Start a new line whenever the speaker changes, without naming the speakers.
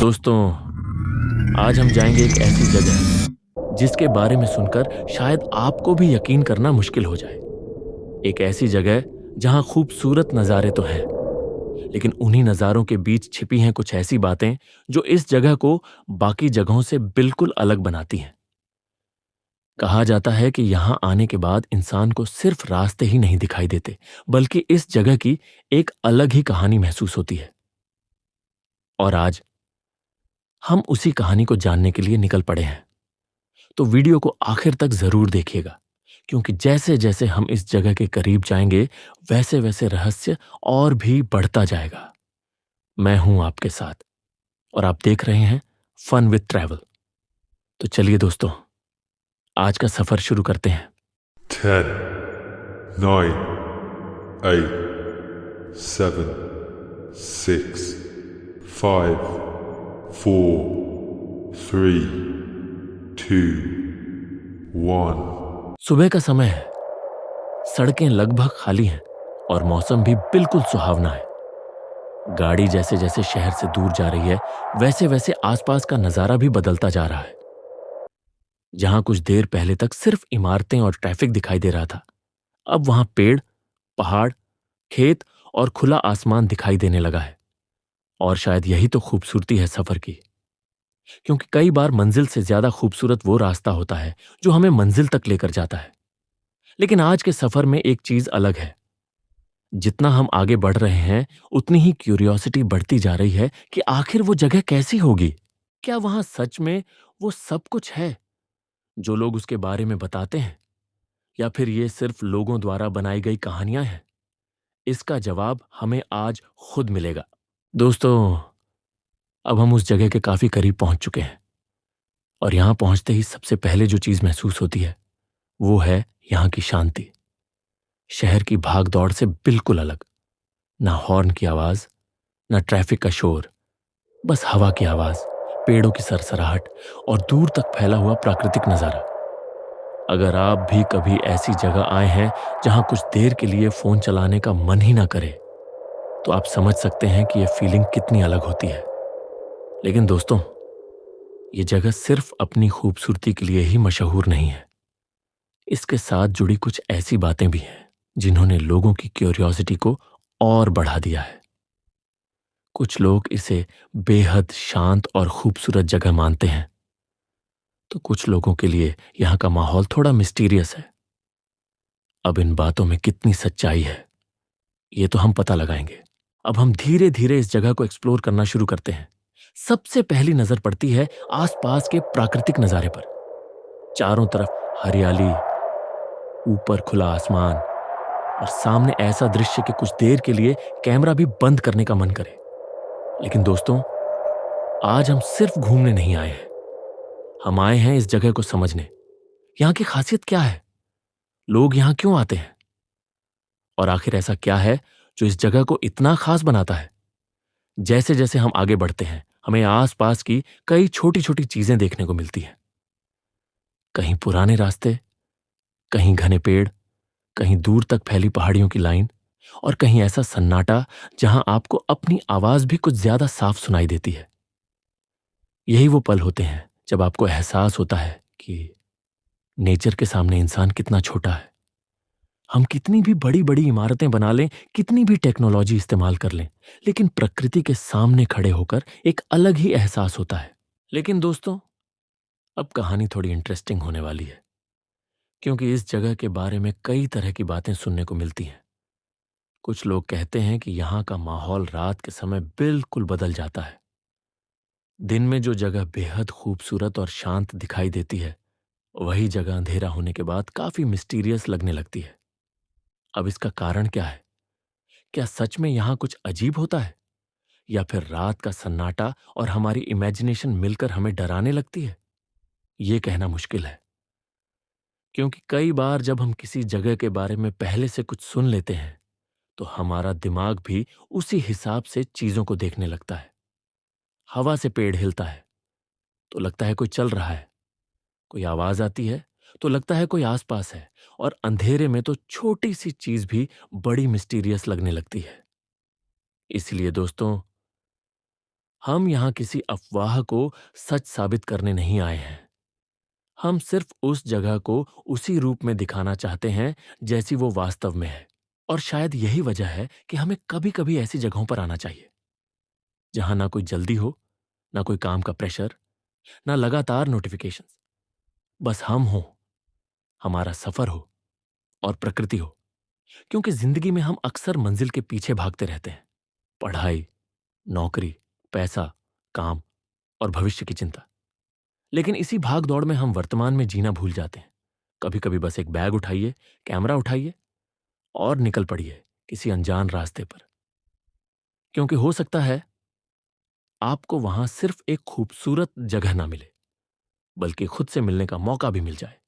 दोस्तों, आज हम जाएंगे एक ऐसी जगह जिसके बारे में सुनकर शायद आपको भी यकीन करना मुश्किल हो जाए। एक ऐसी जगह जहां खूबसूरत नज़ारे तो हैं, लेकिन उन्हीं नज़ारों के बीच छिपी हैं कुछ ऐसी बातें जो इस जगह को बाकी जगहों से बिल्कुल अलग बनाती हैं। कहा जाता है कि यहां आने के बाद इंसान को सिर्फ रास्ते ही नहीं दिखाई देते, बल्कि इस जगह की एक अलग ही कहानी महसूस होती है। और आज हम उसी कहानी को जानने के लिए निकल पड़े हैं। तो वीडियो को आखिर तक जरूर देखिएगा, क्योंकि जैसे जैसे हम इस जगह के करीब जाएंगे, वैसे वैसे रहस्य और भी बढ़ता जाएगा। मैं हूं आपके साथ और आप देख रहे हैं फन विद ट्रैवल। तो चलिए दोस्तों, आज का सफर शुरू करते हैं।
10, 9, 8, 7, 6, 5, 4, 3, 2, 1।
सुबह का समय है, सड़कें लगभग खाली हैं और मौसम भी बिल्कुल सुहावना है। गाड़ी जैसे जैसे शहर से दूर जा रही है, वैसे वैसे आसपास का नजारा भी बदलता जा रहा है। जहां कुछ देर पहले तक सिर्फ इमारतें और ट्रैफिक दिखाई दे रहा था, अब वहां पेड़, पहाड़, खेत और खुला आसमान दिखाई देने लगा है। और शायद यही तो खूबसूरती है सफर की, क्योंकि कई बार मंजिल से ज्यादा खूबसूरत वो रास्ता होता है जो हमें मंजिल तक लेकर जाता है। लेकिन आज के सफर में एक चीज अलग है। जितना हम आगे बढ़ रहे हैं, उतनी ही क्यूरियोसिटी बढ़ती जा रही है कि आखिर वो जगह कैसी होगी। क्या वहां सच में वो सब कुछ है जो लोग उसके बारे में बताते हैं, या फिर ये सिर्फ लोगों द्वारा बनाई गई कहानियां हैं? इसका जवाब हमें आज खुद मिलेगा। दोस्तों, अब हम उस जगह के काफी करीब पहुंच चुके हैं, और यहां पहुंचते ही सबसे पहले जो चीज महसूस होती है वो है यहां की शांति। शहर की भाग दौड़ से बिल्कुल अलग। ना हॉर्न की आवाज, ना ट्रैफिक का शोर, बस हवा की आवाज, पेड़ों की सरसराहट और दूर तक फैला हुआ प्राकृतिक नजारा। अगर आप भी कभी ऐसी जगह आए हैं जहां कुछ देर के लिए फोन चलाने का मन ही ना करे, तो आप समझ सकते हैं कि यह फीलिंग कितनी अलग होती है। लेकिन दोस्तों, ये जगह सिर्फ अपनी खूबसूरती के लिए ही मशहूर नहीं है। इसके साथ जुड़ी कुछ ऐसी बातें भी हैं जिन्होंने लोगों की क्यूरियोसिटी को और बढ़ा दिया है। कुछ लोग इसे बेहद शांत और खूबसूरत जगह मानते हैं, तो कुछ लोगों के लिए यहां का माहौल थोड़ा मिस्टीरियस है। अब इन बातों में कितनी सच्चाई है, ये तो हम पता लगाएंगे। अब हम धीरे धीरे इस जगह को एक्सप्लोर करना शुरू करते हैं। सबसे पहली नजर पड़ती है आसपास के प्राकृतिक नजारे पर। चारों तरफ हरियाली, ऊपर खुला आसमान, और सामने ऐसा दृश्य कि कुछ देर के लिए कैमरा भी बंद करने का मन करे। लेकिन दोस्तों, आज हम सिर्फ घूमने नहीं आए हैं, हम आए हैं इस जगह को समझने। यहां की खासियत क्या है, लोग यहां क्यों आते हैं, और आखिर ऐसा क्या है जो इस जगह को इतना खास बनाता है। जैसे जैसे हम आगे बढ़ते हैं, हमें आसपास की कई छोटी छोटी चीजें देखने को मिलती हैं। कहीं पुराने रास्ते, कहीं घने पेड़, कहीं दूर तक फैली पहाड़ियों की लाइन, और कहीं ऐसा सन्नाटा जहां आपको अपनी आवाज भी कुछ ज्यादा साफ सुनाई देती है। यही वो पल होते हैं जब आपको एहसास होता है कि नेचर के सामने इंसान कितना छोटा है। हम कितनी भी बड़ी बड़ी इमारतें बना लें, कितनी भी टेक्नोलॉजी इस्तेमाल कर लें, लेकिन प्रकृति के सामने खड़े होकर एक अलग ही एहसास होता है। लेकिन दोस्तों, अब कहानी थोड़ी इंटरेस्टिंग होने वाली है, क्योंकि इस जगह के बारे में कई तरह की बातें सुनने को मिलती हैं। कुछ लोग कहते हैं कि यहाँ का माहौल रात के समय बिल्कुल बदल जाता है। दिन में जो जगह बेहद खूबसूरत और शांत दिखाई देती है, वही जगह अंधेरा होने के बाद काफी मिस्टीरियस लगने लगती है। अब इसका कारण क्या है? क्या सच में यहाँ कुछ अजीब होता है, या फिर रात का सन्नाटा और हमारी इमेजिनेशन मिलकर हमें डराने लगती है? ये कहना मुश्किल है, क्योंकि कई बार जब हम किसी जगह के बारे में पहले से कुछ सुन लेते हैं, तो हमारा दिमाग भी उसी हिसाब से चीजों को देखने लगता है। हवा से पेड़ हिलता है तो लगता है कोई चल रहा है, कोई आवाज आती है तो लगता है कोई आसपास है, और अंधेरे में तो छोटी सी चीज भी बड़ी मिस्टीरियस लगने लगती है। इसलिए दोस्तों, हम यहां किसी अफवाह को सच साबित करने नहीं आए हैं। हम सिर्फ उस जगह को उसी रूप में दिखाना चाहते हैं जैसी वो वास्तव में है। और शायद यही वजह है कि हमें कभी कभी ऐसी जगहों पर आना चाहिए जहां ना कोई जल्दी हो, ना कोई काम का प्रेशर, ना लगातार नोटिफिकेशंस। बस हम हो, हमारा सफर हो और प्रकृति हो। क्योंकि जिंदगी में हम अक्सर मंजिल के पीछे भागते रहते हैं। पढ़ाई, नौकरी, पैसा, काम और भविष्य की चिंता। लेकिन इसी भाग दौड़ में हम वर्तमान में जीना भूल जाते हैं। कभी कभी बस एक बैग उठाइए, कैमरा उठाइए और निकल पड़िए किसी अनजान रास्ते पर। क्योंकि हो सकता है आपको वहां सिर्फ एक खूबसूरत जगह ना मिले, बल्कि खुद से मिलने का मौका भी मिल जाए।